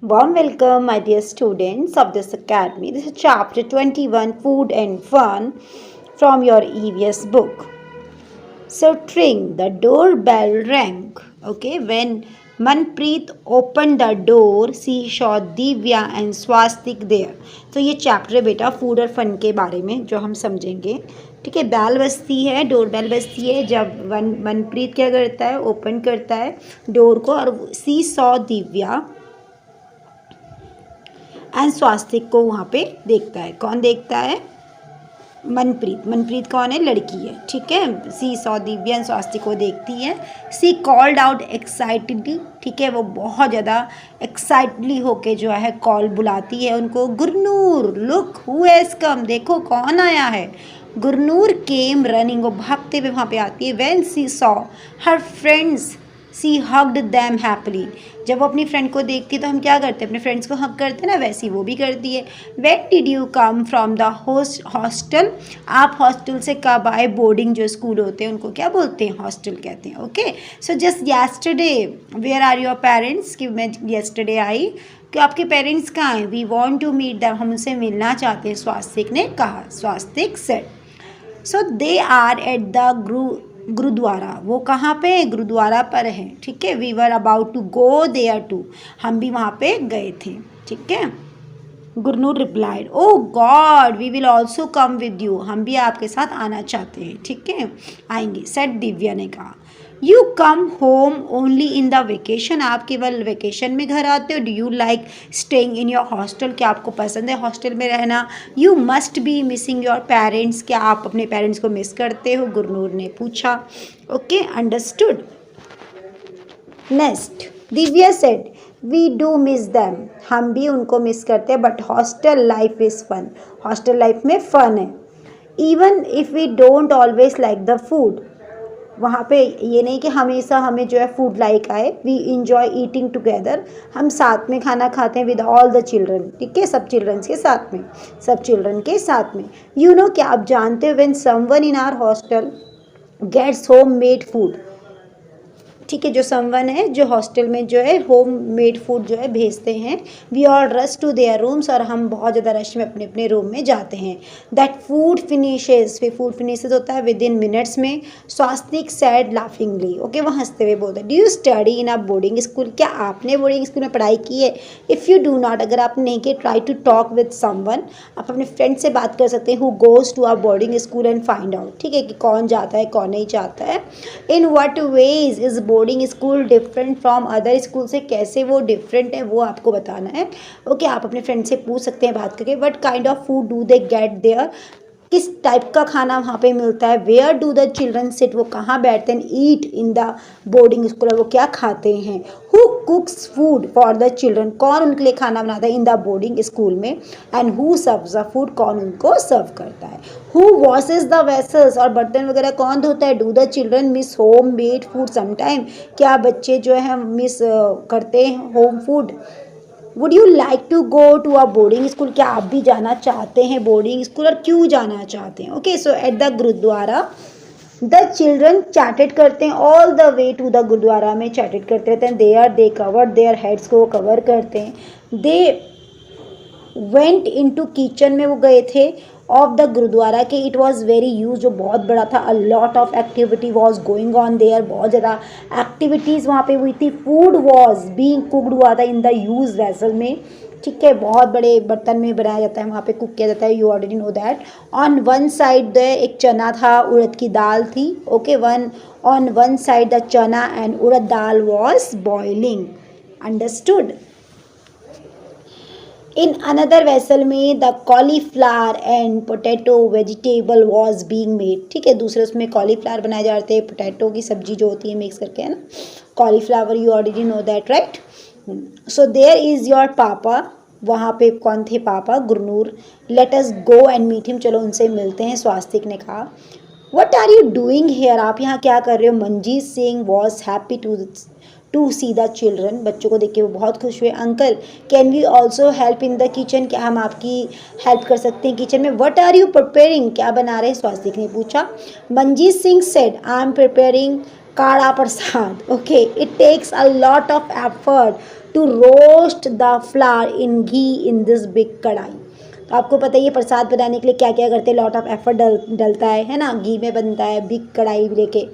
Warm welcome, my dear students of this academy. This is chapter 21 Food and Fun from your EVS book. So, tring, the doorbell rang. Okay, when Manpreet opened the door, she saw Divya and Swastik there. तो ये chapter है बेटा food और fun के बारे में जो हम समझेंगे. ठीक है, बैल बजती है, डोर बेल बजती है जब मनप्रीत क्या करता है, ओपन करता है डोर को और सी सॉ दिव्या एंड स्वास्तिक को वहाँ पे देखता है. कौन देखता है? मनप्रीत. मनप्रीत कौन है? लड़की है. ठीक है, सी सॉ दिव्या एंड स्वास्तिक को देखती है. She called out excitedly. ठीक है, वो बहुत ज़्यादा एक्साइटली होके जो है कॉल बुलाती है उनको. Gurnoor, look who has come. देखो कौन आया है. Gurnoor came running. वो भागते हुए वहाँ पे आती है. When she saw her friends she hugged them happily. जब वो अपनी फ्रेंड को देखती है तो हम क्या करते हैं, अपने फ्रेंड्स को हग करते हैं ना, वैसी वो भी करती है. When did you come from the hostel. आप हॉस्टल से कब आए. बोर्डिंग जो स्कूल होते हैं उनको क्या बोलते हैं? हॉस्टल कहते हैं. Okay, so just yesterday. Where are your parents. कि मैं येस्टरडे आई. कि आपके पेरेंट्स कहाँ हैं? We want to meet them. हम उनसे मिलना चाहते हैं, स्वास्तिक ने कहा. Swastik said. So they are at the gurdwara. वो कहाँ पे? गुरुद्वारा पर है. ठीक है, we were about to go there too. हम भी वहाँ पे गए थे. ठीक है. Gurnoor replied, oh God we will also come with you. हम भी आपके साथ आना चाहते हैं. ठीक है, आएंगे. सेट दिव्या ने कहा. You come home only in the vacation. आप केवल वेकेशन में घर आते हो. Do you like staying in your hostel. क्या आपको पसंद है हॉस्टल में रहना. You must be missing your parents. क्या आप अपने पेरेंट्स को मिस करते हो. गुरनूर ने पूछा. Okay, understood. Next Divya said, we do miss them. हम भी उनको मिस करते हैं. But hostel life is fun. Hostel life में फ़न है. Even if we don't always like the food. वहाँ पे ये नहीं कि हमेशा हमें जो है फूड लाइक आए. We enjoy eating together. हम साथ में खाना खाते हैं विद ऑल द चिल्ड्रन. ठीक है, सब चिल्ड्रंस के साथ में, सब चिल्ड्रन के साथ में. यू नो, क्या आप जानते हो, when someone in our hostel gets home made food. ठीक है, जो समवन है जो हॉस्टल में जो है होम मेड फूड जो है भेजते हैं. We all rush to their rooms. और हम बहुत ज़्यादा रश में अपने अपने रूम में जाते हैं. That food finishes. फिर फूड फिनिशेज होता है विद इन मिनट्स में. स्वास्तिक सैड लाफिंगली. ओके, वो हंसते हुए बोलते हैं. Do you study in a boarding school. क्या आपने बोर्डिंग स्कूल में पढ़ाई की है. इफ़ यू डू नॉट, अगर आप नहीं किए, try to talk with someone. आप अपने फ्रेंड से बात कर सकते हैं who goes to a boarding school and find out. ठीक है, कि कौन जाता है कौन नहीं जाता है. In what veg is boarding school different from other school. से कैसे वो डिफरेंट है वो आपको बताना है. ओके, आप अपने फ्रेंड से पूछ सकते हैं बात करके. What kind of food do they get there. किस टाइप का खाना वहाँ पे मिलता है. Where do the children sit. वो कहाँ बैठते हैं. Eat in the boarding school. वो क्या खाते हैं. Who cooks food for the children. कौन उनके लिए खाना बनाता है इन द बोर्डिंग स्कूल में. And who serves the food. कौन उनको सर्व करता है. Who washes the vessels. और बर्तन वगैरह कौन धोता है. Do the children miss home made food sometime. क्या बच्चे जो है मिस करते हैं home food. Would you like to go to a boarding school. क्या आप भी जाना चाहते हैं बोर्डिंग स्कूल और क्यों जाना चाहते हैं. Okay, so at the gurdwara the children chatted करते हैं. All the way to the gurdwara में चैटेड करते रहते हैं. दे कवर देयर हेड्स को कवर करते हैं. They went in to kitchen में वो गए थे ऑफ द गुरुद्वारा के. It was very huge. जो बहुत बड़ा था. A lot of activity was going on there. बहुत ज़्यादा एक्टिविटीज़ वहाँ पे हुई थी. फूड वॉज बीइंग कुकड हुआ था इन द यूज वेसल में. ठीक है, बहुत बड़े बर्तन में बनाया जाता है वहाँ पे कुक किया जाता है. You already know that. On one side एक चना था, उड़द की दाल थी. Okay, on one side the chana and urad dal was boiling. Understood. In another vessel में the cauliflower and potato vegetable was being made. ठीक है, दूसरे उसमें कॉलीफ्लावर बनाए जाते हैं. पोटैटो की सब्जी जो होती है मिक्स करके, है ना. Cauliflower, you already know that, right. So there is your papa. वहाँ पे कौन थे. पापा. Gurnoor. Let us go and meet him. चलो उनसे मिलते हैं. स्वास्तिक ने कहा. What are you doing here. आप यहाँ क्या कर रहे हो. Manjeet Singh was happy to see the children. बच्चों को देख के वो बहुत खुश हुए. Uncle, can we also help in the kitchen. क्या हम आपकी हेल्प कर सकते हैं किचन में. What are you preparing. क्या बना रहे हैं. स्वास्तिक ने पूछा. Manjeet Singh said, I am preparing kadha prasad. Okay, it takes a lot of effort to roast the flour in ghee in this big कढ़ाई। तो आपको पता ही है प्रसाद बनाने के लिए क्या क्या करते हैं, लॉट ऑफ एफर्ट डलता है ना, घी में बनता है बिग कढ़ाई लेके।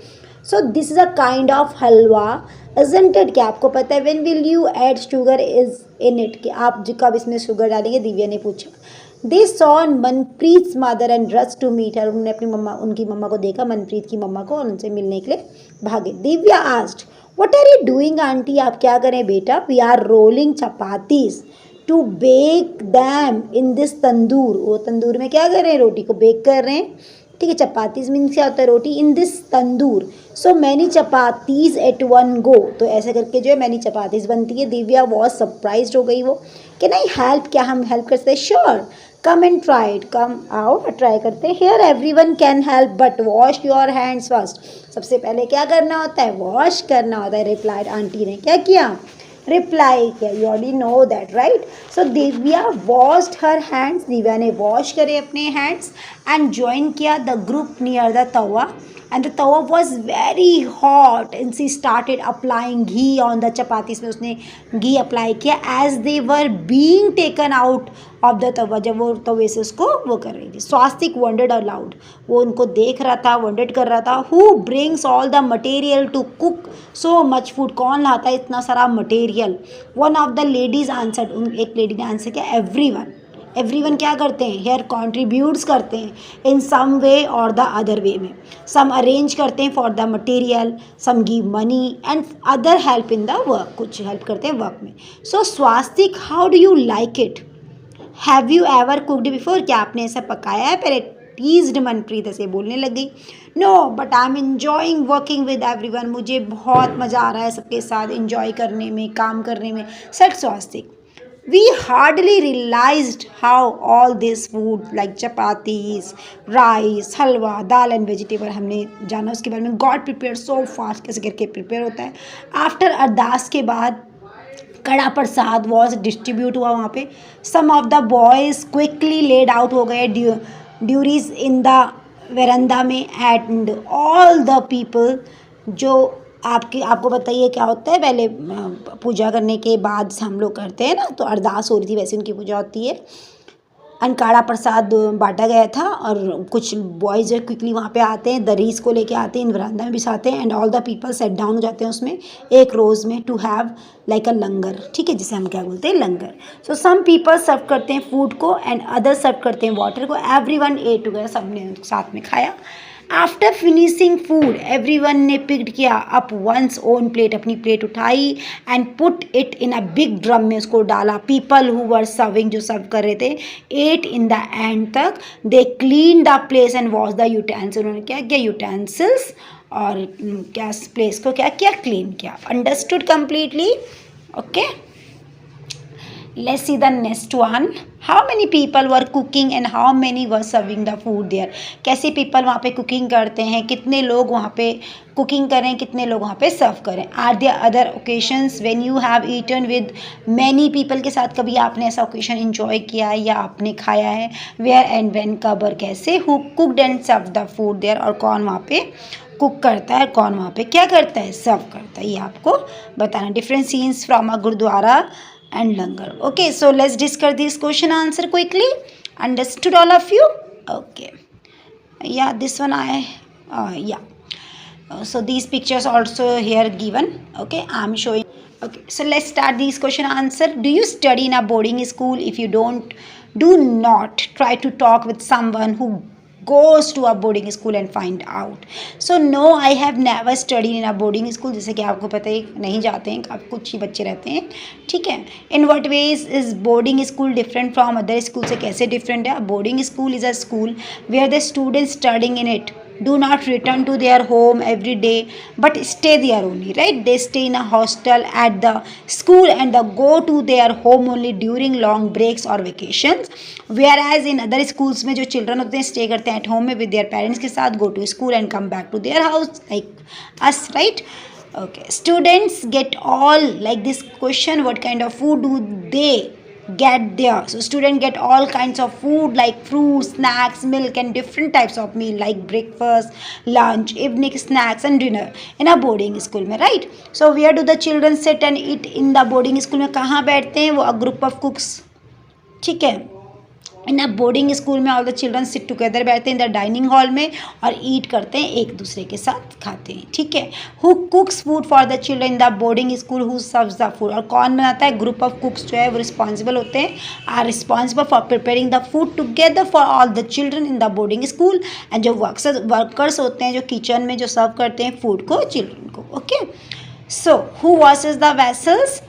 So this is a kind of halwa isn't it. क्या आपको पता है when will you add sugar is in it, कि आप कब इसमें शुगर डालेंगे, दिव्या ने पूछा। They saw Manpreet mother and rush to meet her, उन्होंने अपनी मम्मा, उनकी मम्मा को देखा, मनप्रीत की मम्मा को, और उनसे मिलने के लिए भागे। Divya asked what are you doing aunty, आप क्या करें बेटा। We are rolling chapatis to bake them in this tandoor, वो तंदूर में क्या कर रहे हैं, रोटी को बेक कर रहे हैं। ठीक है, चपातीज मीन्स क्या होता है, रोटी। In this tandoor so many chapatis at one go, तो ऐसे करके जो है मैनी चपातीज बनती है। दिव्या वॉज सरप्राइज हो गई वो, कि नहीं हेल्प, क्या हम हेल्प कर सकते हैं। Sure come and try it, come आओ ट्राई करते हैं। Here everyone can help but wash your hands first, सबसे पहले क्या करना होता है, वॉश करना होता है। रिप्लाइड, आंटी ने क्या किया, रिप्लाई किया। You already know that right. So Divya washed her hands, Divya ने वॉश करे अपने हैंड्स एंड ज्वाइन किया the group near the tawa, and the tawa was very hot and she started applying ghee on the chapati, इसमें उसने घी अप्लाई किया। As they were being taken out of the tawa, जब वो तवे से उसको वो कर रही थी। स्वास्तिक वंडर्ड अलाउड, वो उनको देख रहा था, वंडर्ड कर रहा था। Who brings all the material to cook so much food, कौन लाता है इतना सारा material. One of the ladies answered, एक लेडी ने आंसर किया एवरीवन। एवरीवन क्या करते हैं, हेयर कॉन्ट्रीब्यूट्स करते हैं इन सम वे और द अदर वे में। सम अरेंज करते हैं for the material, some give money and other help in the work, कुछ हेल्प करते हैं वर्क में। So Swastik how do you like it, have you ever cooked before, क्या आपने ऐसा पकाया है पहले। टीज्ड मनप्रीत, ऐसे बोलने लग गई। No but I am enjoying working with everyone, मुझे बहुत मज़ा आ रहा है सबके साथ इन्जॉय करने में, काम करने में। Said Swastik we hardly realized how all this food like chapatis, rice, halwa, dal and vegetable, हमने जाना उसके बारे में। God prepared so fast, कैसे करके प्रिपेयर होता है। आफ्टर अरदास के बाद कड़ा प्रसाद वॉज डिस्ट्रीब्यूट हुआ वहाँ पे। Some of the boys quickly laid out हो गए ड्यूरीज इन द वेरंदा में, एंड ऑल द पीपल, जो आपको बताइए क्या होता है, पहले पूजा करने के बाद हम लोग करते हैं ना, तो अरदास हो रही थी, वैसे उनकी पूजा होती है। एंड काढ़ा प्रसाद बांटा गया था, और कुछ बॉयज़ क्विकली वहाँ पे आते हैं, दरीज को लेके आते हैं, इन वरांदा में बिछाते हैं, and all the people set down हो जाते हैं उसमें एक रोज़ में, टू हैव लाइक अ लंगर, ठीक है, जिसे हम क्या बोलते हैं, लंगर। सो सम पीपल सर्व करते हैं फूड को एंड अदर सर्व करते हैं वाटर को। एवरीवन एट टुगेदर, सबने साथ में खाया। आफ्टर फिनिशिंग फूड एवरीवन ने पिक्ड किया अप वंस ओन प्लेट, अपनी प्लेट उठाई and put it in a big drum में उसको डाला। पीपल हु वर सर्विंग, जो सर्व कर रहे थे, एट इन द एंड तक। They clean the place and wash the utensil, उन्होंने क्या किया, यूटेंसिल्स और क्या प्लेस को क्या किया, क्लीन किया। Understood completely, okay. Let's see the next one. How many people were cooking and how many were serving the food there? कैसे people वहाँ पे cooking करते हैं, कितने लोग वहाँ पे cooking करें, कितने लोग वहाँ पे serve करें। Are there other occasions when you have eaten with many people, के साथ कभी आपने ऐसा occasion enjoy किया है या आपने खाया है। Where and when, कब और कैसे। Who cooked and served the food there, और कौन वहाँ पे कुक करता है, कौन वहाँ पे क्या करता है, सर्व करता है, ये आपको बताना। Different scenes from a gurdwara and langar. Okay, so let's discuss this question answer quickly. Understood all of you? Okay, yeah, this one so these pictures also here given. Okay, I'm showing. Okay, so let's start this question answer. Do you study in a boarding school? If you don't, do not try to talk with someone who goes to a boarding school and find out. So no, I have never studied in a boarding school. जैसे कि आपको पता है नहीं जाते हैं, आप कुछ ही बच्चे रहते हैं, ठीक है। In what ways is boarding school different from other school, से कैसे different है। Boarding school is a school where the students studying in it do not return to their home every day but stay there only, right? They stay in a hostel at the school and they go to their home only during long breaks or vacations. Whereas in other schools में जो children होते हैं stay करते हैं at home में with their parents के साथ, go to school and come back to their house like us, right? Okay, students get all like this question, what kind of food do they get there. So student get all kinds of food like fruits, snacks, milk and different types of meal like breakfast, lunch, evening snacks and dinner in a boarding school में, right? So where do the children sit and eat in the boarding school में? कहाँ बैठते हैं वो? a group of cooks, ठीक है. इन अ boarding school में all the children sit together बैठते हैं इन द डाइनिंग हॉल में और ईट करते हैं, एक दूसरे के साथ खाते हैं, ठीक है. Who cooks food for the children in the boarding school, who serves the food, और कौन बनाता है? ग्रुप ऑफ कुक्स जो है वो रिस्पॉन्सिबल होते हैं, are responsible for preparing the food together for all the children in the boarding school. And जो वर्कर्स होते हैं जो किचन में जो सर्व करते हैं फूड को चिल्ड्रन को. Okay, so who washes the vessels?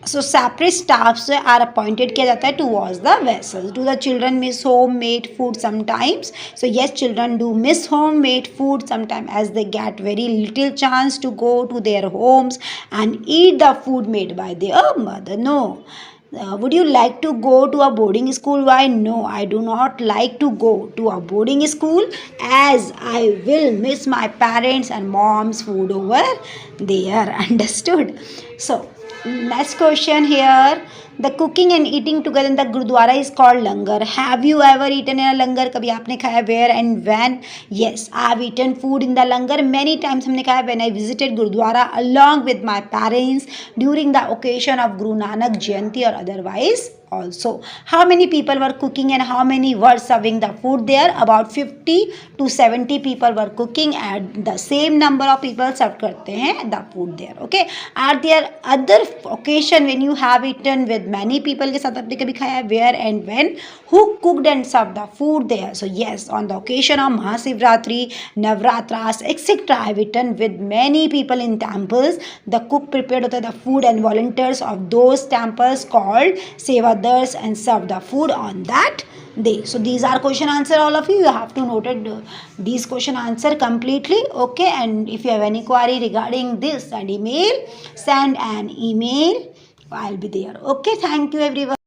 So separate staff से आर अपॉइंटेड किया जाता है to wash the vessels. Do the children miss home made food sometimes? So yes, children do miss home made food sometime as they get very little chance to go to their homes and eat the food made by their mother. No. Would you like to go to a boarding school? Why? No, I do not like to go to a boarding school as I will miss my parents and mom's food over there. Understood? So next question here. The cooking and eating together in the Gurudwara is called langar. Have you ever eaten in a langar? कभी आपने खाया? Where and when? Yes, I have eaten food in the langar many times. हमने खाया when I visited Gurudwara along with my parents during the occasion of Guru Nanak Jayanti or otherwise also. How many people were cooking and how many were serving the food there? About 50 to 70 people were cooking and the same number of people serve करते हैं the food there. Okay, are there other occasion when you have eaten with many people? के साथ आपने कभी खाया? Where and when? Who cooked and served the food there? So yes, on the occasion of Mahashivratri, Navratras, etc. I have eaten with many people in temples. The cook prepared the food and volunteers of those temples called Seva and serve the food on that day. So these are question answer, all of you. You have to note it, these question answer completely. Okay, and if you have any query regarding this, send an email. I'll be there. Okay, thank you everyone.